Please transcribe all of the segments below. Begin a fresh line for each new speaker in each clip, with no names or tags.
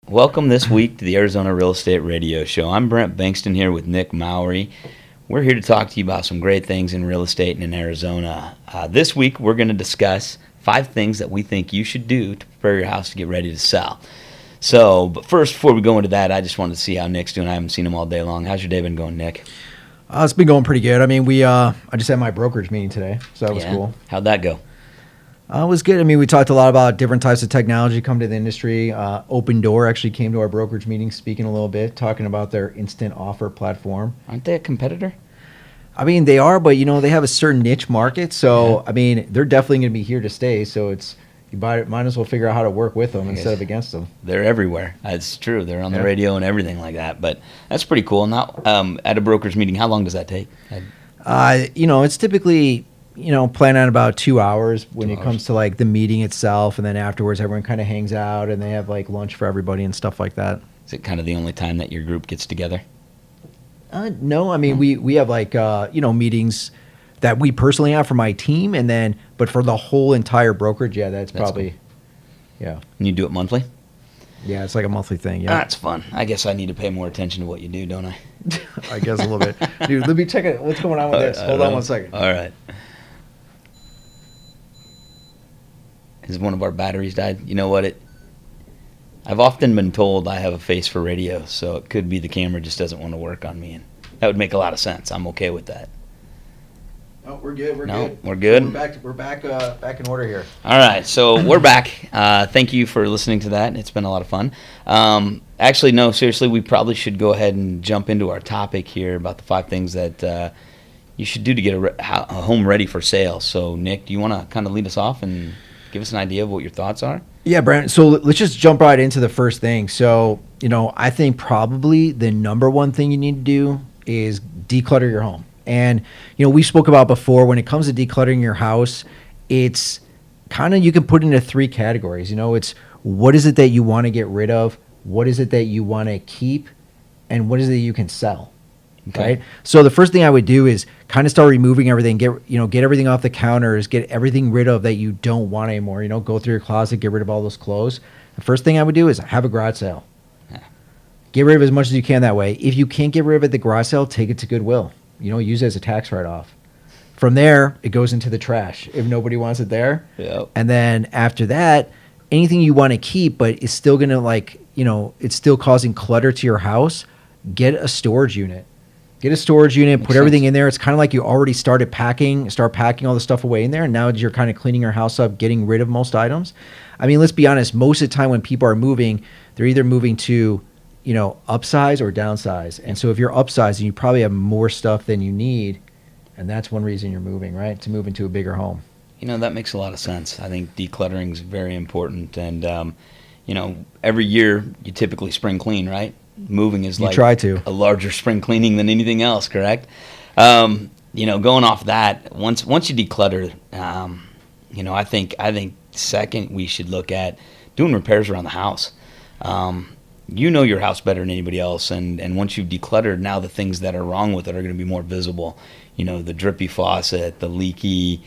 Welcome this week to the Arizona Real Estate Radio Show. I'm Brent Bankston here with Nick Mowry. We're here to talk to you about some great things in real estate and in Arizona. This week we're going to discuss 5 things that we think you should do to prepare your house to get ready to sell. But first, before we go into that, I just wanted to see how Nick's doing. I haven't seen him all day long. How's your day been going, Nick?
It's been going pretty good. I mean, I just had my brokerage meeting today, so that was cool.
How'd that go?
It was good. I mean, we talked a lot about different types of technology come to the industry. Open Door actually came to our brokerage meeting speaking a little bit, talking about their instant offer platform.
Aren't they a competitor?
I mean, they are, but, they have a certain niche market. So, I mean, they're definitely going to be here to stay. So you might as well figure out how to work with them instead of against them.
They're everywhere. That's true. They're on the radio and everything like that. But that's pretty cool. Now, at a brokerage meeting, how long does that take?
It's typically... plan on about 2 hours when it comes to like the meeting itself, and then afterwards everyone kind of hangs out and they have like lunch for everybody and stuff like that.
Is it kind of the only time that your group gets together?
No, I mean we have like meetings that we personally have for my team, and then but for the whole entire brokerage, that's probably cool. Yeah.
And you do it monthly?
Yeah, it's like a monthly thing. Yeah,
that's fun. I guess I need to pay more attention to what you do, don't I?
I guess a little bit. Dude, let me check it. What's going on with this? Hold on 1 second.
All right. Has one of our batteries died? You know what? I've often been told I have a face for radio, so it could be the camera just doesn't want to work on me, and that would make a lot of sense. I'm okay with that.
Oh, we're good.
We're good.
We're back in order here.
All right, so we're back. Thank you for listening to that. It's been a lot of fun. Actually, no, seriously, we probably should go ahead and jump into our topic here about the 5 things that you should do to get a home ready for sale. So, Nick, do you want to kind of lead us off and give us an idea of what your thoughts are? Yeah,
Brent. So let's just jump right into the first thing. So, I think probably the number one thing you need to do is declutter your home. And, we spoke about before when it comes to decluttering your house, it's kind of, you can put it into 3 categories. It's what is it that you want to get rid of? What is it that you want to keep? And what is it that you can sell? Okay. Right? So the first thing I would do is kind of start removing everything, get everything off the counters, get everything rid of that you don't want anymore. Go through your closet, get rid of all those clothes. The first thing I would do is have a garage sale. Yeah. Get rid of as much as you can that way. If you can't get rid of it at the garage sale, take it to Goodwill. Use it as a tax write-off. From there, it goes into the trash if nobody wants it there.
Yep.
And then after that, anything you want to keep, but it's still going to it's still causing clutter to your house, get a storage unit. Get a storage unit, put everything in there. It's kind of like you already start packing all the stuff away in there, and now you're kind of cleaning your house up, getting rid of most items. I mean, let's be honest, most of the time when people are moving, they're either moving to, upsize or downsize. And so if you're upsizing, you probably have more stuff than you need, and that's one reason you're moving, right? To move into a bigger home.
That makes a lot of sense. I think decluttering is very important, and, every year you typically spring clean, right? Moving is like a larger spring cleaning than anything else, correct? Going off that, once you declutter, I think second we should look at doing repairs around the house. Your house better than anybody else, and once you've decluttered, now the things that are wrong with it are going to be more visible. The drippy faucet, the leaky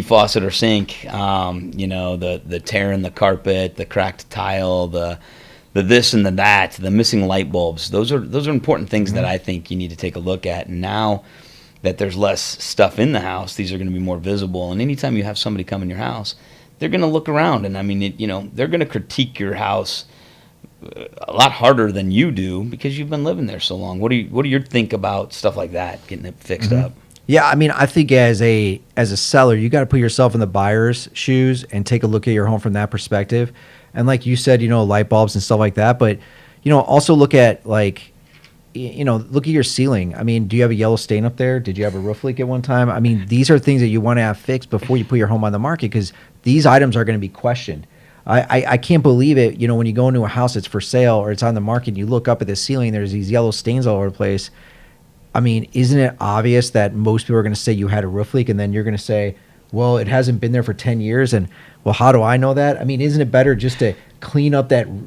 faucet or sink, the tear in the carpet, the cracked tile, the this and the that, the missing light bulbs. Those are important things that I think you need to take a look at. And now that there's less stuff in the house, these are going to be more visible. And anytime you have somebody come in your house, they're going to look around, and they're going to critique your house a lot harder than you do because you've been living there so long. What do you think about stuff like that, getting it fixed up?
Yeah, I mean, I think as a seller, you got to put yourself in the buyer's shoes and take a look at your home from that perspective. And like you said, light bulbs and stuff like that. But, also look at look at your ceiling. I mean, do you have a yellow stain up there? Did you have a roof leak at one time? I mean, these are things that you want to have fixed before you put your home on the market, because these items are going to be questioned. I can't believe it. When you go into a house that's for sale or it's on the market, and you look up at the ceiling, there's these yellow stains all over the place. I mean, isn't it obvious that most people are going to say you had a roof leak, and then you're going to say, well, it hasn't been there for 10 years. And, well, how do I know that? I mean, isn't it better just to clean up that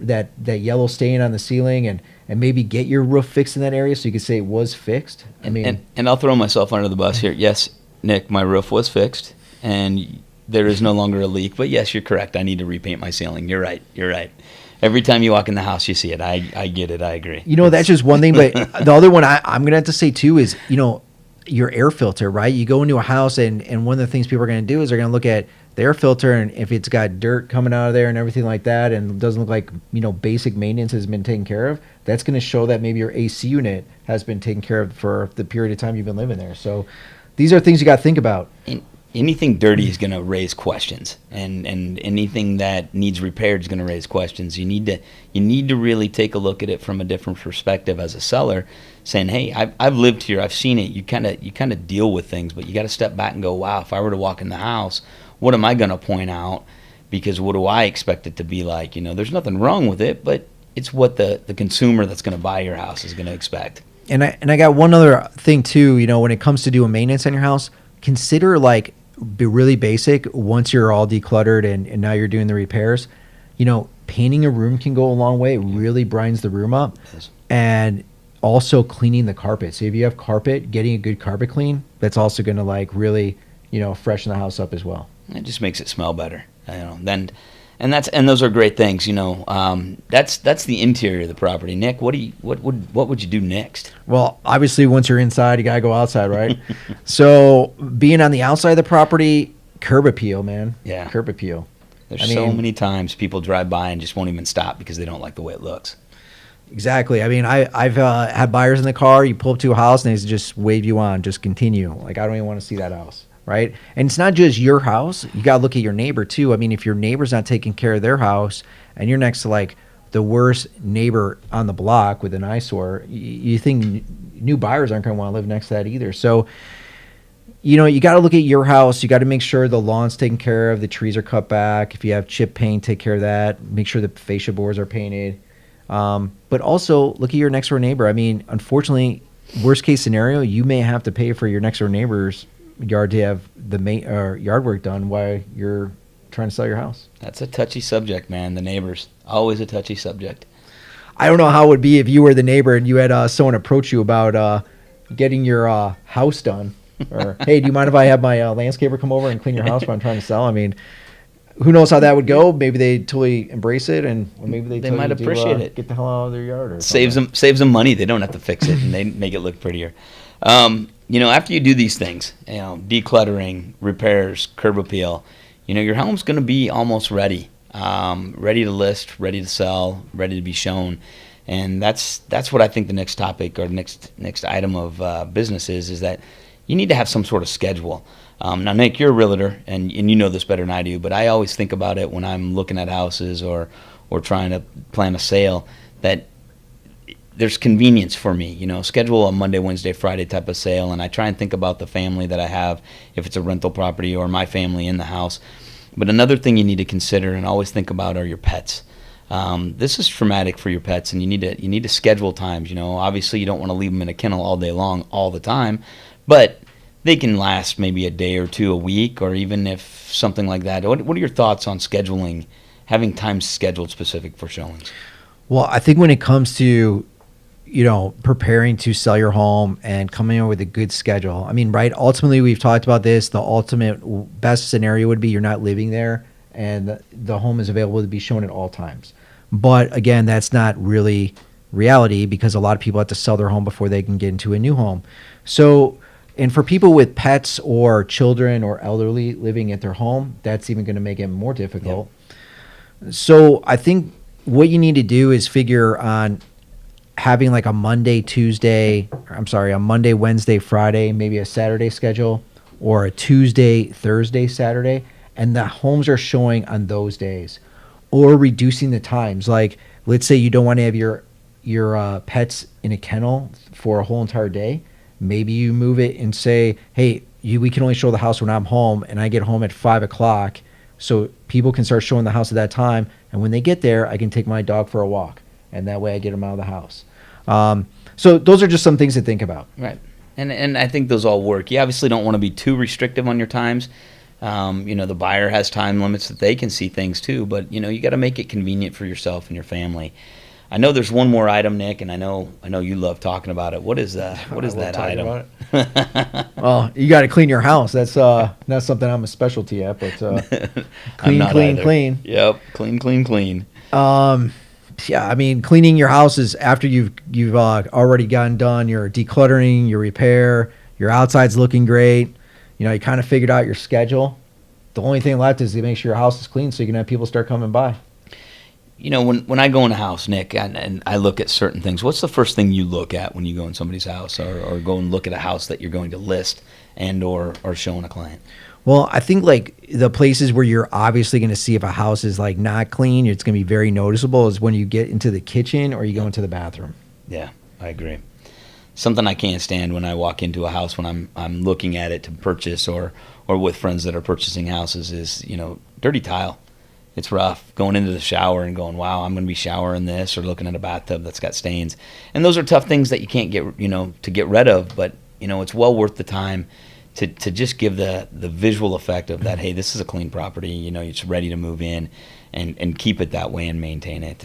yellow stain on the ceiling and maybe get your roof fixed in that area so you could say it was fixed? I mean,
and I'll throw myself under the bus here. Yes, Nick, my roof was fixed, and there is no longer a leak. But, yes, you're correct. I need to repaint my ceiling. You're right. Every time you walk in the house, you see it. I get it. I agree.
That's just one thing. But the other one I'm going to have to say, too, is, your air filter, right? You go into a house, and one of the things people are going to do is they're going to look at the air filter, and if it's got dirt coming out of there and everything like that, and it doesn't look like, basic maintenance has been taken care of, that's going to show that maybe your AC unit has been taken care of for the period of time you've been living there. So these are things you got to think about.
Anything dirty is going to raise questions, and anything that needs repaired is going to raise questions. You need to really take a look at it from a different perspective as a seller, saying, "Hey, I've lived here, I've seen it." You kind of deal with things, but you got to step back and go, "Wow, if I were to walk in the house, what am I going to point out? Because what do I expect it to be like?" There's nothing wrong with it, but it's what the consumer that's going to buy your house is going to expect.
And I got one other thing too. When it comes to doing maintenance on your house, consider be really basic. Once you're all decluttered and now you're doing the repairs, painting a room can go a long way. It really brightens the room up.
Yes.
And also cleaning the carpet. So if you have carpet, getting a good carpet clean, that's also going to really, freshen the house up as well.
It just makes it smell better. And those are great things. That's the interior of the property. Nick, what would you do next?
Well, obviously, once you're inside, you gotta go outside, right? So being on the outside of the property, curb appeal, man.
Yeah,
curb appeal.
There's so many times people drive by and just won't even stop because they don't like the way it looks.
Exactly. I've had buyers in the car. You pull up to a house and they just wave you on, just continue. I don't even want to see that house. Right. And it's not just your house. You got to look at your neighbor, too. If your neighbor's not taking care of their house and you're next to the worst neighbor on the block with an eyesore, you think new buyers aren't going to want to live next to that either. So, you got to look at your house. You got to make sure the lawn's taken care of. The trees are cut back. If you have chip paint, take care of that. Make sure the fascia boards are painted. But also look at your next door neighbor. Unfortunately, worst case scenario, you may have to pay for your next door neighbor's yard to have the yard work done while you're trying to sell your house.
That's a touchy subject, man. The neighbors, always a touchy subject.
I don't know how it would be if you were the neighbor and you had someone approach you about getting your house done, or hey, do you mind if I have my landscaper come over and clean your house while I'm trying to sell? Who knows how that would go? Maybe they totally embrace it, and maybe they
might appreciate it.
Get the hell out of their yard, or
saves them money. They don't have to fix it, and they make it look prettier. After you do these things, decluttering, repairs, curb appeal, your home's going to be almost ready, ready to list, ready to sell, ready to be shown. And that's what I think the next topic or next item of business is that you need to have some sort of schedule. Now, Nick, you're a realtor, and you know this better than I do, but I always think about it when I'm looking at houses or trying to plan a sale, that there's convenience for me. Schedule a Monday, Wednesday, Friday type of sale, and I try and think about the family that I have, if it's a rental property, or my family in the house. But another thing you need to consider and always think about are your pets. This is traumatic for your pets, and you need to schedule times. Obviously you don't want to leave them in a kennel all day long, all the time, but they can last maybe a day or two a week, or even if something like that. What are your thoughts on scheduling, having times scheduled specific for showings?
Well, I think when it comes to preparing to sell your home and coming up with a good schedule. Right, ultimately, we've talked about this. The ultimate best scenario would be you're not living there and the home is available to be shown at all times. But again, that's not really reality, because a lot of people have to sell their home before they can get into a new home. So, and for people with pets or children or elderly living at their home, that's even going to make it more difficult. Yep. So I think what you need to do is figure on having a Monday, Wednesday, Friday, maybe a Saturday schedule, or a Tuesday, Thursday, Saturday, and the homes are showing on those days. Or reducing the times. Let's say you don't want to have your pets in a kennel for a whole entire day. Maybe you move it and say, hey, we can only show the house when I'm home, and I get home at 5 o'clock, so people can start showing the house at that time, and when they get there, I can take my dog for a walk. And that way I get them out of the house. So those are just some things to think about.
Right. And I think those all work. You obviously don't want to be too restrictive on your times. The buyer has time limits that they can see things too, but you got to make it convenient for yourself and your family. I know there's one more item, Nick, and I know you love talking about it. What is that item?
Well, you got to clean your house. That's not something I'm a specialty at, but clean.
Yep, clean.
Yeah, I mean, cleaning your house is after you've already gotten done your decluttering, your repair, your outside's looking great. You know, you kind of figured out your schedule. The only thing left is to make sure your house is clean so you can have people start coming by.
You know, when I go in a house, Nick, and I look at certain things, what's the first thing you look at when you go in somebody's house or go and look at a house that you're going to list and or showing a client?
Well, I think like the places where you're obviously going to see if a house is like not clean, it's going to be very noticeable is when you get into the kitchen or you go into the bathroom.
Yeah, I agree. Something I can't stand when I walk into a house when I'm looking at it to purchase or with friends that are purchasing houses is, you know, dirty tile. It's rough going into the shower and going, wow, I'm going to be showering this, or looking at a bathtub that's got stains. And those are tough things that you can't get, you know, to get rid of. But, you know, it's well worth the time to just give the visual effect of that, hey, this is a clean property. You know, it's ready to move in and keep it that way and maintain it.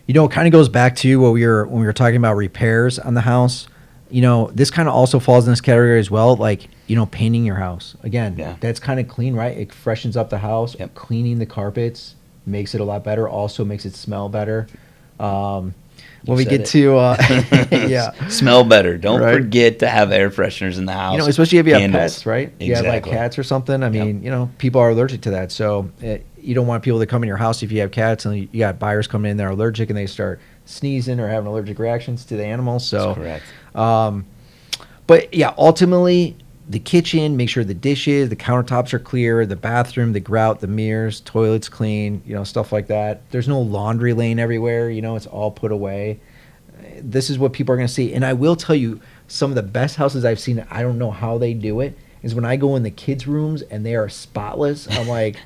You know, it kind of goes back to when we were talking about repairs on the house. You know, this kind of also falls in this category as well. Like, you know, painting your house. Again, yeah. That's kind of clean, right? It freshens up the house. Yep. Cleaning the carpets makes it a lot better. Also makes it smell better. When we get to,
yeah. Smell better. Don't forget to have air fresheners in the house.
You know, especially if you have pets, right? Exactly. You have like cats or something. I mean, you know, people are allergic to that. So you don't want people to come in your house if you have cats and you got buyers coming in that are allergic and they start sneezing or having allergic reactions to the animals. So,
that's correct.
But yeah, ultimately, the kitchen, make sure the dishes, the countertops are clear, the bathroom, the grout, the mirrors, toilets clean, you know, stuff like that. There's no laundry laying everywhere, you know, it's all put away. This is what people are going to see. And I will tell you, some of the best houses I've seen, I don't know how they do it, is when I go in the kids' rooms and they are spotless. I'm like,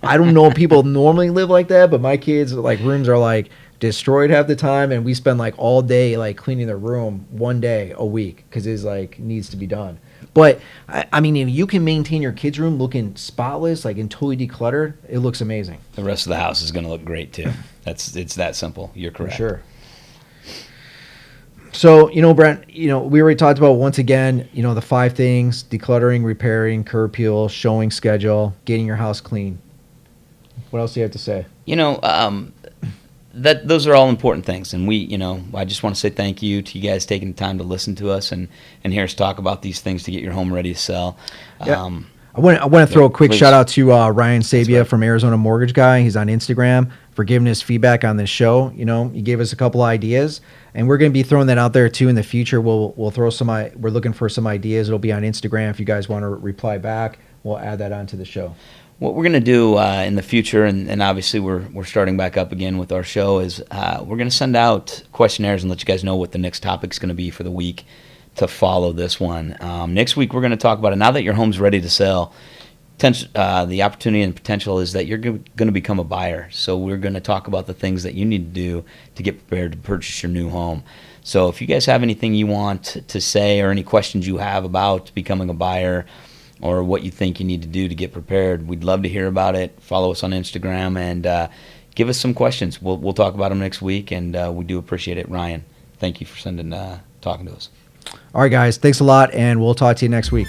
I don't know if people normally live like that, but my kids' like rooms are like destroyed half the time, and we spend like all day like cleaning the room one day a week because it's like needs to be done. But I mean, if you can maintain your kids' room looking spotless, like and totally decluttered, it looks amazing.
The rest of the house is going to look great too. It's that simple. You're correct.
For sure. So, you know, Brent, you know, we already talked about once again, you know, the 5 things: decluttering, repairing, curb appeal, showing schedule, getting your house clean. What else do you have to say?
You know, those are all important things, and we, you know, I just want to say thank you to you guys taking the time to listen to us and hear us talk about these things to get your home ready to sell.
Yeah. I want to throw a quick shout out to Ryan Sabia from Arizona Mortgage Guy. He's on Instagram for giving us feedback on this show. You know, he gave us a couple ideas, and we're going to be throwing that out there too in the future. We'll throw some. We're looking for some ideas. It'll be on Instagram. If you guys want to reply back, we'll add that onto the show.
What we're going to do in the future, and obviously we're starting back up again with our show, is we're going to send out questionnaires and let you guys know what the next topic's going to be for the week to follow this one. Next week we're going to talk about it. Now that your home's ready to sell, the opportunity and potential is that you're going to become a buyer. So we're going to talk about the things that you need to do to get prepared to purchase your new home. So if you guys have anything you want to say or any questions you have about becoming a buyer, or what you think you need to do to get prepared, we'd love to hear about it. Follow us on Instagram and give us some questions. We'll talk about them next week, and we do appreciate it. Ryan, thank you for talking to us.
All right, guys. Thanks a lot, and we'll talk to you next week.